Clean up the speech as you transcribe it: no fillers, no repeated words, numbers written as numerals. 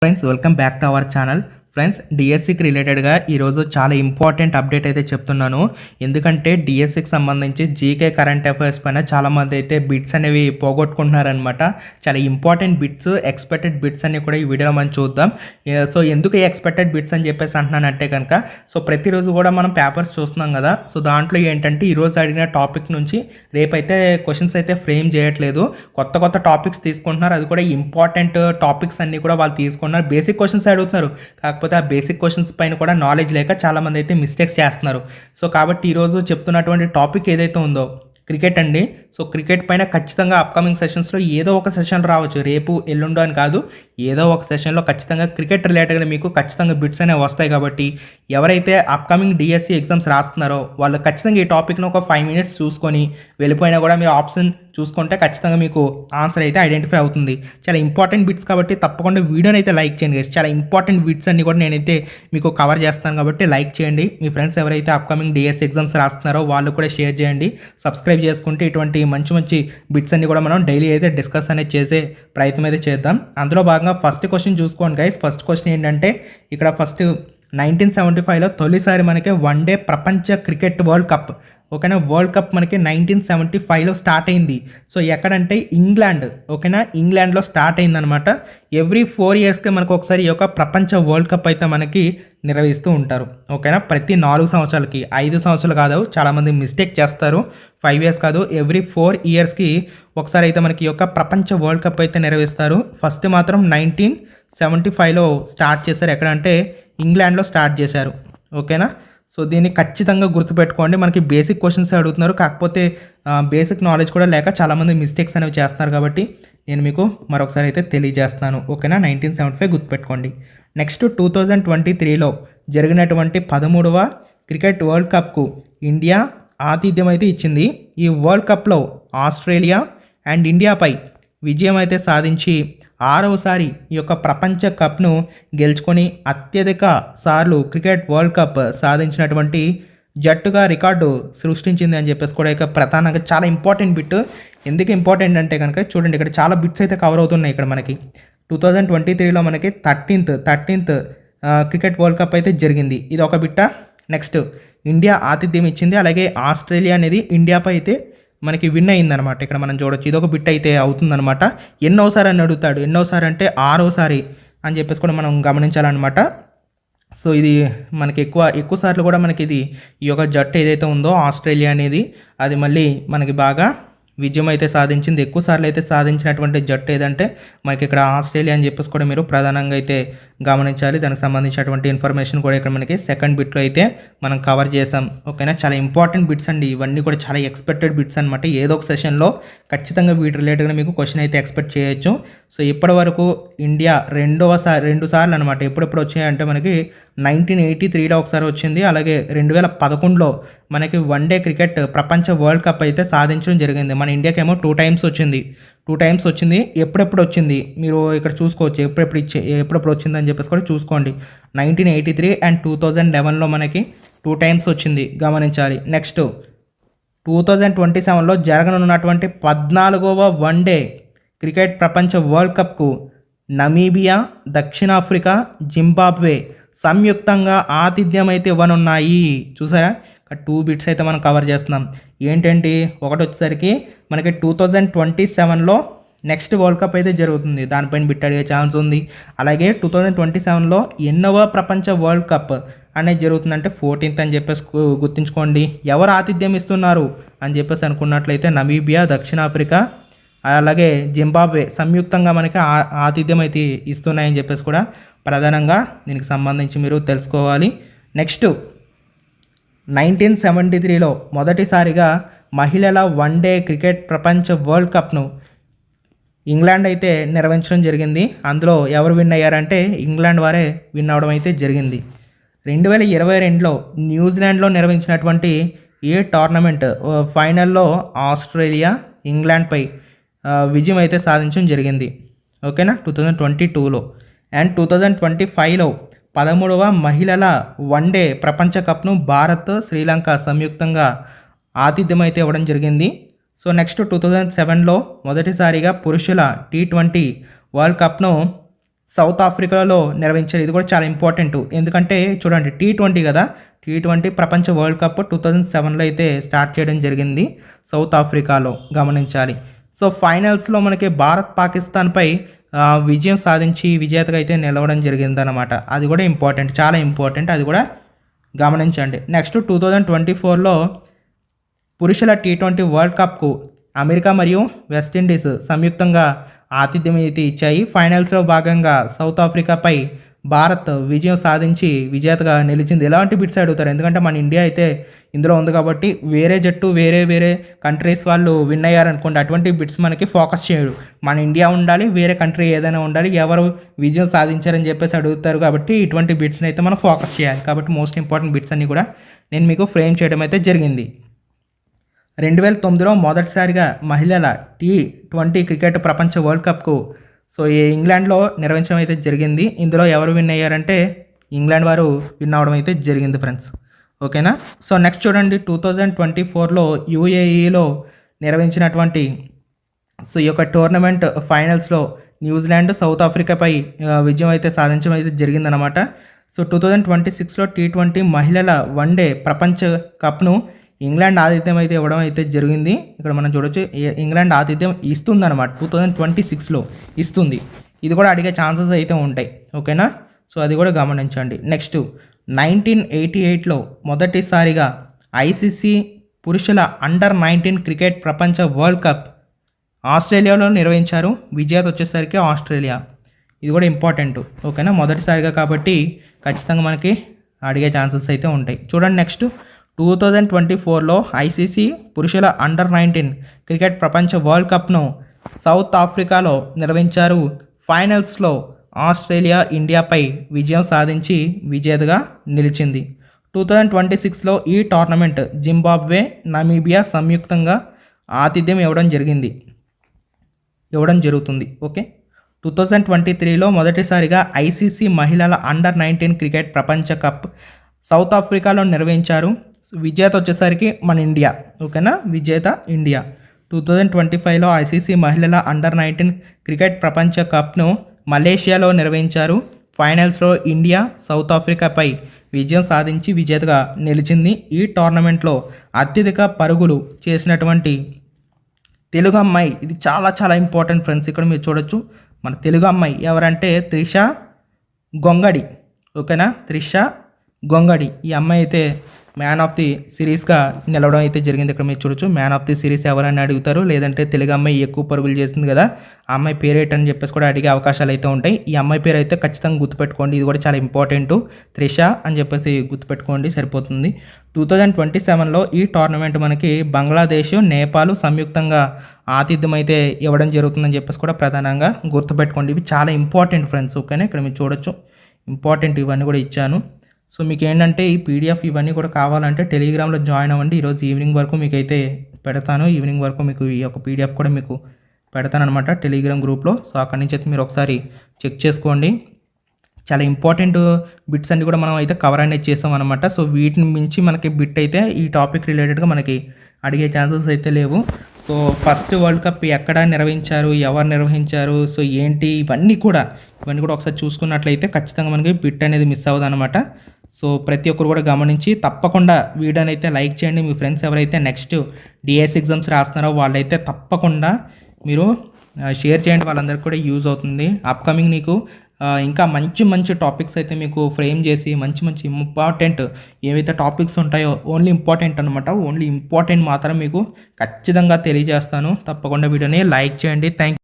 Friends welcome back to our channel. Friends డిఎస్సికి రిలేటెడ్గా ఈరోజు చాలా ఇంపార్టెంట్ అప్డేట్ అయితే చెప్తున్నాను. ఎందుకంటే డిఎస్సికి సంబంధించి జీకే కరెంట్ అఫైర్స్ పైన చాలామంది అయితే బిట్స్ అనేవి పోగొట్టుకుంటున్నారనమాట. చాలా ఇంపార్టెంట్ బిట్స్, ఎక్స్పెక్టెడ్ బిట్స్ అన్ని కూడా ఈ వీడియోలో మనం చూద్దాం. సో ఎందుకు ఈ ఎక్స్పెక్టెడ్ బిట్స్ అని చెప్పేసి అంటున్నానంటే కనుక, సో ప్రతిరోజు కూడా మనం పేపర్స్ చూస్తున్నాం కదా. సో దాంట్లో ఏంటంటే ఈరోజు అడిగిన టాపిక్ నుంచి రేపైతే క్వశ్చన్స్ అయితే ఫ్రేమ్ చేయట్లేదు, కొత్త కొత్త టాపిక్స్ తీసుకుంటున్నారు. అది కూడా ఇంపార్టెంట్ టాపిక్స్ అన్నీ కూడా వాళ్ళు తీసుకుంటున్నారు. బేసిక్ క్వశ్చన్స్ అడుగుతున్నారు, కాకపోతే ఆ బేసిక్ క్వశ్చన్స్ పైన కూడా నాలెడ్జ్ లేక చాలామంది అయితే మిస్టేక్స్ చేస్తున్నారు. సో కాబట్టి ఈరోజు చెప్తున్నటువంటి టాపిక్ ఏదైతే ఉందో క్రికెట్ అండి. సో క్రికెట్ పైన ఖచ్చితంగా అప్కమింగ్ సెషన్స్లో ఏదో ఒక సెషన్ రావచ్చు, రేపు ఎల్లుండో అని కాదు, ఏదో ఒక సెషన్లో ఖచ్చితంగా క్రికెట్ రిలేటెడ్గా మీకు ఖచ్చితంగా బిట్స్ అనేవి వస్తాయి. కాబట్టి ఎవరైతే అప్కమింగ్ డిఎస్సి ఎగ్జామ్స్ రాస్తున్నారో వాళ్ళు ఖచ్చితంగా ఈ టాపిక్ను ఒక 5 minutes చూసుకొని వెళ్ళిపోయినా కూడా మీరు ఆప్షన్ చూసుకుంటే ఖచ్చితంగా మీకు ఆన్సర్ అయితే ఐడెంటిఫై అవుతుంది. చాలా ఇంపార్టెంట్ బిట్స్ కాబట్టి తప్పకుండా వీడియోని అయితే లైక్ చేయండి గైస్. చాలా ఇంపార్టెంట్ బిట్స్ అన్ని కూడా నేనైతే మీకు కవర్ చేస్తాను కాబట్టి లైక్ చేయండి. మీ ఫ్రెండ్స్ ఎవరైతే అప్కమింగ్ డిఎస్సి ఎగ్జామ్స్ రాస్తున్నారో వాళ్ళు కూడా షేర్ చేయండి. సబ్స్క్రైబ్ చేసుకుంటే ఇటువంటి మంచి మంచి బిట్స్ అన్ని కూడా మనం డైలీ అయితే డిస్కస్ అనేది చేసే ప్రయత్నం అయితే చేద్దాం. అందులో భాగంగా ఫస్ట్ క్వశ్చన్ చూసుకోండి గైస్. ఫస్ట్ క్వశ్చన్ ఏంటంటే ఇక్కడ ఫస్ట్ 1975లో తొలిసారి మనకి వన్డే ప్రపంచ క్రికెట్ వరల్డ్ కప్, ఓకేనా, వరల్డ్ కప్ మనకి 1975లో స్టార్ట్ అయింది. సో ఎక్కడంటే ఇంగ్లాండ్, ఓకేనా, ఇంగ్లాండ్లో స్టార్ట్ అయిందనమాట. ఎవ్రీ 4 yearsకి మనకు ఒకసారి ఈ యొక్క ప్రపంచ వరల్డ్ కప్ అయితే మనకి నిర్వహిస్తూ ఉంటారు, ఓకేనా. ప్రతి 4 సంవత్సరాలకి, 5 సంవత్సరాలు కాదు, చాలామంది మిస్టేక్ చేస్తారు, 5 years కాదు, ఎవ్రీ 4 yearsకి ఒకసారి అయితే మనకి ఈ యొక్క ప్రపంచ వరల్డ్ కప్ అయితే నిర్వహిస్తారు. ఫస్ట్ మాత్రం 1975లో స్టార్ట్ చేశారు. ఎక్కడంటే ఇంగ్లాండ్లో స్టార్ట్ చేశారు, ఓకేనా. సో దీన్ని ఖచ్చితంగా గుర్తుపెట్టుకోండి. మనకి బేసిక్ క్వశ్చన్స్ అడుగుతున్నారు, కాకపోతే బేసిక్ నాలెడ్జ్ కూడా లేక చాలామంది మిస్టేక్స్ అనేవి చేస్తున్నారు. కాబట్టి నేను మీకు మరొకసారి అయితే తెలియజేస్తాను, ఓకేనా. 1975 గుర్తుపెట్టుకోండి. నెక్స్ట్ 2023లో జరిగినటువంటి 13వ క్రికెట్ వరల్డ్ కప్కు ఇండియా ఆతిథ్యం అయితే ఇచ్చింది. ఈ వరల్డ్ కప్లో ఆస్ట్రేలియా అండ్ ఇండియాపై విజయం అయితే సాధించి 6వసారి ఈ యొక్క ప్రపంచ కప్ను గెలుచుకొని అత్యధిక సార్లు క్రికెట్ వరల్డ్ కప్ సాధించినటువంటి జట్టుగా రికార్డు సృష్టించింది అని చెప్పేసి కూడా ఇక ప్రధానంగా చాలా ఇంపార్టెంట్ బిట్. ఎందుకు ఇంపార్టెంట్ అంటే కనుక చూడండి, ఇక్కడ చాలా బిట్స్ అయితే కవర్ అవుతున్నాయి. ఇక్కడ మనకి 2023లో మనకి 13th క్రికెట్ వరల్డ్ కప్ అయితే జరిగింది, ఇది ఒక బిట్ట. నెక్స్ట్ ఇండియా ఆతిథ్యం ఇచ్చింది, అలాగే ఆస్ట్రేలియా అనేది ఇండియాపై అయితే మనకి విన్ అయిందనమాట. ఇక్కడ మనం చూడొచ్చు, ఇదొక బిట్ అయితే అవుతుందన్నమాట. ఎన్నోసారి అని అడుగుతాడు, ఎన్నోసారి అంటే 6వసారి అని చెప్పేసి కూడా మనం గమనించాలన్నమాట. సో ఇది మనకి ఎక్కువ సార్లు కూడా మనకి ఈ యొక్క జట్టు ఏదైతే ఉందో ఆస్ట్రేలియా అనేది, అది మళ్ళీ మనకి బాగా విజయం అయితే సాధించింది. ఎక్కువ సార్లు అయితే సాధించినటువంటి జట్టు ఏదంటే మనకి ఇక్కడ ఆస్ట్రేలియా అని చెప్పేసి కూడా మీరు ప్రధానంగా అయితే గమనించాలి. దానికి సంబంధించినటువంటి ఇన్ఫర్మేషన్ కూడా ఇక్కడ మనకి సెకండ్ బిట్లో అయితే మనం కవర్ చేసాం, ఓకేనా. చాలా ఇంపార్టెంట్ బిట్స్ అండి ఇవన్నీ కూడా, చాలా ఎక్స్పెక్టెడ్ బిట్స్ అనమాట. ఏదో ఒక సెషన్లో ఖచ్చితంగా వీటి రిలేటెడ్గా మీకు క్వశ్చన్ అయితే ఎక్స్పెక్ట్ చేయొచ్చు. సో ఇప్పటి వరకు ఇండియా 2 సార్లు అనమాట. ఎప్పుడెప్పుడు వచ్చాయంటే మనకి 1983లో ఒకసారి వచ్చింది, అలాగే 2011లో మనకి వన్డే క్రికెట్ ప్రపంచ వరల్డ్ కప్ అయితే సాధించడం జరిగింది. మన ఇండియాకేమో 2 times వచ్చింది. ఎప్పుడెప్పుడు వచ్చింది మీరు ఇక్కడ చూసుకోవచ్చు, ఎప్పుడెప్పుడు వచ్చిందని చెప్పేసి కూడా చూసుకోండి. 1983 అండ్ 2011లో మనకి 2 times వచ్చింది, గమనించాలి. నెక్స్ట్ 2027లో జరగనున్నటువంటి 14వ వన్డే క్రికెట్ ప్రపంచ వరల్డ్ కప్కు నమీబియా, దక్షిణాఫ్రికా, జింబాబ్వే సంయుక్తంగా ఆతిథ్యం అయితే ఇవ్వనున్నాయి. చూసారా, 2 బిట్స్ అయితే మనం కవర్ చేస్తున్నాం. ఏంటంటే ఒకటి వచ్చేసరికి మనకి 2027లో నెక్స్ట్ వరల్డ్ కప్ అయితే జరుగుతుంది, దానిపైన బిట్ అడిగే ఛాన్స్ ఉంది. అలాగే 2027లో ఎన్నవ ప్రపంచ వరల్డ్ కప్ అనేది జరుగుతుందంటే 14th అని చెప్పేసి గుర్తుంచుకోండి. ఎవరు ఆతిథ్యం ఇస్తున్నారు అని చెప్పేసి అనుకున్నట్లయితే నమీబియా, దక్షిణాఫ్రికా, అలాగే జింబాబ్వే సంయుక్తంగా మనకి ఆతిథ్యం అయితే ఇస్తున్నాయని చెప్పేసి కూడా ప్రధానంగా దీనికి సంబంధించి మీరు తెలుసుకోవాలి. నెక్స్ట్ 1973లో మొదటిసారిగా మహిళల వన్డే క్రికెట్ ప్రపంచ వరల్డ్ కప్ను ఇంగ్లాండ్ అయితే నిర్వహించడం జరిగింది. అందులో ఎవరు విన్ అయ్యారంటే ఇంగ్లాండ్ వారే విన్ అవడం అయితే జరిగింది. 2022లో న్యూజిలాండ్లో నిర్వహించినటువంటి ఈ టోర్నమెంట్ ఫైనల్లో ఆస్ట్రేలియా ఇంగ్లాండ్పై విజయం అయితే సాధించడం జరిగింది, ఓకేనా, 2022లో. అండ్ 2025లో 13వ మహిళల వన్డే ప్రపంచ కప్ను భారత్, శ్రీలంక సంయుక్తంగా ఆతిథ్యం అయితే ఇవ్వడం జరిగింది. సో నెక్స్ట్ 2007లో మొదటిసారిగా పురుషుల T20 వరల్డ్ కప్ను సౌత్ ఆఫ్రికాలో నిర్వహించారు. ఇది కూడా చాలా ఇంపార్టెంట్. ఎందుకంటే చూడండి T20 కదా, T20 ప్రపంచ వరల్డ్ కప్ 2007లో అయితే స్టార్ట్ చేయడం జరిగింది సౌత్ ఆఫ్రికాలో, గమనించాలి. సో ఫైనల్స్లో మనకి భారత్ పాకిస్తాన్పై విజయం సాధించి విజేతగా అయితే నిలవడం జరిగిందనమాట. అది కూడా ఇంపార్టెంట్, చాలా ఇంపార్టెంట్, అది కూడా గమనించండి. నెక్స్ట్ 2024లో పురుషుల T20 వరల్డ్ కప్కు అమెరికా మరియు వెస్టిండీస్ సంయుక్తంగా ఆతిథ్యం అయితే ఇచ్చాయి. ఫైనల్స్లో భాగంగా సౌత్ ఆఫ్రికాపై భారత్ విజయం సాధించి విజేతగా నిలిచింది. ఎలాంటి బిట్స్ అడుగుతారు, ఎందుకంటే మన ఇండియా అయితే ఇందులో ఉంది కాబట్టి. వేరే జట్టు వేరే కంట్రీస్ వాళ్ళు విన్ అయ్యారనుకోండి, అటువంటి బిట్స్ మనకి ఫోకస్ చేయడు. మన ఇండియా ఉండాలి, వేరే కంట్రీ ఏదైనా ఉండాలి, ఎవరు విజయం సాధించారని చెప్పేసి అడుగుతారు కాబట్టి ఇటువంటి బిట్స్ని అయితే మనం ఫోకస్ చేయాలి. కాబట్టి మోస్ట్ ఇంపార్టెంట్ బిట్స్ అన్నీ కూడా నేను మీకు ఫ్రేమ్ చేయడం అయితే జరిగింది. 2009లో మొదటిసారిగా మహిళల T20 క్రికెట్ ప్రపంచ వరల్డ్ కప్కు ఇంగ్లాండ్లో నిర్వహించడం అయితే జరిగింది. ఇందులో ఎవరు విన్ అయ్యారంటే ఇంగ్లాండ్ వారు విన్ అవడం అయితే జరిగింది ఫ్రెండ్స్. ఓకేనా. సో నెక్స్ట్ చూడండి 2024లో UAEలో నిర్వహించినటువంటి ఈ యొక్క టోర్నమెంట్ ఫైనల్స్లో న్యూజిలాండ్ సౌత్ ఆఫ్రికాపై విజయం అయితే సాధించడం అయితే జరిగిందనమాట. సో 2026లో T20 మహిళల వన్డే ప్రపంచ కప్ను ఇంగ్లాండ్ ఆతిథ్యం అయితే ఇవ్వడం అయితే జరిగింది. ఇక్కడ మనం చూడొచ్చు ఇంగ్లాండ్ ఆతిథ్యం ఇస్తుందన్నమాట, 2026లో ఇస్తుంది. ఇది కూడా అడిగే ఛాన్సెస్ అయితే ఉంటాయి. ఓకేనా. సో అది కూడా గమనించండి. నెక్స్ట్ 1988లో మొదటిసారిగా ICC పురుషుల అండర్-19 క్రికెట్ ప్రపంచ వరల్డ్ కప్ ఆస్ట్రేలియాలో నిర్వహించారు. విజేత వచ్చేసరికి ఆస్ట్రేలియా. ఇది కూడా ఇంపార్టెంట్. ఓకేనా. మొదటిసారిగా కాబట్టి ఖచ్చితంగా మనకి అడిగే ఛాన్సెస్ అయితే ఉంటాయి. చూడండి నెక్స్ట్ 2024లో ICC పురుషుల అండర్-19 క్రికెట్ ప్రపంచ వరల్డ్ కప్ను సౌత్ ఆఫ్రికాలో నిర్వహించారు. ఫైనల్స్లో ఆస్ట్రేలియా ఇండియాపై విజయం సాధించి విజేతగా నిలిచింది. 2026లో ఈ టోర్నమెంట్ జింబాబ్వే, నమీబియా సంయుక్తంగా ఆతిథ్యం ఇవ్వడం జరుగుతుంది. ఓకే. 2023లో మొదటిసారిగా ICC మహిళల అండర్-19 క్రికెట్ ప్రపంచ కప్ సౌత్ ఆఫ్రికాలో నిర్వహించారు. విజేత వచ్చేసరికి మన ఇండియా. ఓకేనా. విజేత ఇండియా. 2025లో ICC మహిళల అండర్-19 క్రికెట్ ప్రపంచ కప్ను మలేషియాలో నిర్వహించారు. ఫైనల్స్లో ఇండియా సౌత్ ఆఫ్రికాపై విజయం సాధించి విజేతగా నిలిచింది. ఈ టోర్నమెంట్లో అత్యధిక పరుగులు చేసినటువంటి తెలుగు అమ్మాయి, ఇది చాలా చాలా ఇంపార్టెంట్ ఫ్రెండ్స్. ఇక్కడ మీరు చూడొచ్చు మన తెలుగు అమ్మాయి ఎవరంటే త్రిష గొంగడి. ఓకేనా. త్రిష గొంగడి. ఈ అమ్మాయి అయితే మ్యాన్ ఆఫ్ ది సిరీస్గా నిలవడం అయితే జరిగింది. ఇక్కడ మీరు చూడొచ్చు మ్యాన్ ఆఫ్ ది సిరీస్ ఎవరని అడుగుతారు, లేదంటే తెలుగు అమ్మాయి ఎక్కువ పరుగులు చేసింది కదా, ఆ అమ్మాయి పేరు ఏంటని చెప్పేసి కూడా అడిగే అవకాశాలు అయితే ఉంటాయి. ఈ అమ్మాయి పేరు అయితే ఖచ్చితంగా గుర్తుపెట్టుకోండి, ఇది కూడా చాలా ఇంపార్టెంట్. త్రిష అని చెప్పేసి గుర్తుపెట్టుకోండి సరిపోతుంది. 2027లో ఈ టోర్నమెంట్ మనకి బంగ్లాదేశ్, నేపాల్ సంయుక్తంగా ఆతిథ్యం అయితే ఇవ్వడం జరుగుతుందని చెప్పేసి కూడా ప్రధానంగా గుర్తుపెట్టుకోండి. ఇవి చాలా ఇంపార్టెంట్ ఫ్రెండ్స్. ఓకేనా. ఇక్కడ మీరు చూడొచ్చు ఇంపార్టెంట్ ఇవన్నీ కూడా ఇచ్చాను. సో మీకు ఏంటంటే ఈ PDF ఇవన్నీ కూడా కావాలంటే టెలిగ్రామ్లో జాయిన్ అవ్వండి. ఈరోజు ఈవినింగ్ వరకు మీకు అయితే పెడతాను. ఈవినింగ్ వరకు మీకు ఈ యొక్క PDF కూడా మీకు పెడతాను అనమాట టెలిగ్రామ్ గ్రూప్లో. సో అక్కడి నుంచి అయితే మీరు ఒకసారి చెక్ చేసుకోండి. చాలా ఇంపార్టెంట్ బిట్స్ అన్ని కూడా మనం అయితే కవర్ అనేది చేసాం అనమాట. సో వీటిని మించి మనకి బిట్ అయితే ఈ టాపిక్ రిలేటెడ్గా మనకి అడిగే ఛాన్సెస్ అయితే లేవు. సో ఫస్ట్ వరల్డ్ కప్ ఎక్కడ నిర్వహించారు, ఎవరు నిర్వహించారు, సో ఏంటి, ఇవన్నీ కూడా ఒకసారి చూసుకున్నట్లయితే ఖచ్చితంగా మనకి బిట్ అనేది మిస్ అవ్వదు అనమాట. సో ప్రతి ఒక్కరు కూడా గమనించి తప్పకుండా వీడియోని అయితే లైక్ చేయండి. మీ ఫ్రెండ్స్ ఎవరైతే నెక్స్ట్ డిఎస్ ఎగ్జామ్స్ రాస్తున్నారో వాళ్ళైతే తప్పకుండా మీరు షేర్ చేయండి, వాళ్ళందరికీ కూడా యూజ్ అవుతుంది. అప్కమింగ్ నీకు ఇంకా మంచి టాపిక్స్ అయితే మీకు ఫ్రేమ్ చేసి మంచి ఇంపార్టెంట్ ఏవైతే టాపిక్స్ ఉంటాయో ఓన్లీ ఇంపార్టెంట్ అనమాట, ఓన్లీ ఇంపార్టెంట్ మాత్రం మీకు ఖచ్చితంగా తెలియజేస్తాను. తప్పకుండా వీడియోని లైక్ చేయండి. థ్యాంక్